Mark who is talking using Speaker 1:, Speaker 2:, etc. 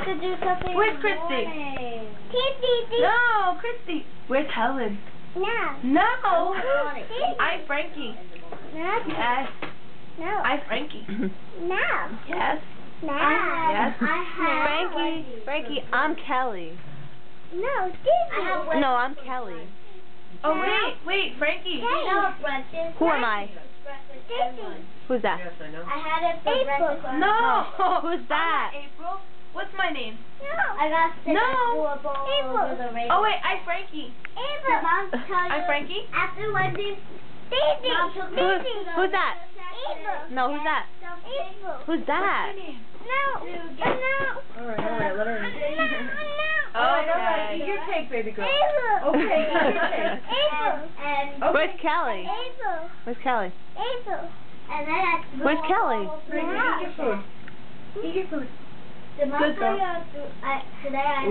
Speaker 1: to do something.
Speaker 2: Where's Christy? No, Christy. Where's Helen?
Speaker 1: No.
Speaker 2: No. I'm Frankie.
Speaker 1: No.
Speaker 2: Yes.
Speaker 1: No.
Speaker 2: I'm Frankie.
Speaker 1: No.
Speaker 2: Yes.
Speaker 1: No.
Speaker 2: Yes.
Speaker 3: Frankie, I'm Kelly.
Speaker 1: No, Disney.
Speaker 3: No, I'm Kelly.
Speaker 2: Oh, wait, Frankie.
Speaker 3: Who am I?
Speaker 1: Disney.
Speaker 3: Who's that?
Speaker 2: Yes, I know.
Speaker 1: I had it for breakfast.
Speaker 2: No.
Speaker 3: Who's that?
Speaker 2: I'm not April. What's my name?
Speaker 1: No. I got sick of over the radio.
Speaker 2: Oh, wait, I'm Frankie.
Speaker 1: Ava. Mom tell you.
Speaker 2: I'm Frankie?
Speaker 1: After Wendy's. Disney.
Speaker 3: Who's that?
Speaker 1: Ava.
Speaker 3: No, who's that?
Speaker 1: Ava.
Speaker 3: Who's that?
Speaker 1: No. No.
Speaker 2: Alright, let her
Speaker 1: No.
Speaker 2: Eat your cake, baby girl.
Speaker 1: Ava.
Speaker 2: Okay, eat your cake.
Speaker 1: Ava. And
Speaker 3: Where's Kelly?
Speaker 1: Ava.
Speaker 3: Where's Kelly?
Speaker 1: Ava. And then I
Speaker 3: Where's Kelly?
Speaker 2: Frankie, eat your food. Eat your food.
Speaker 1: Good girl. Today I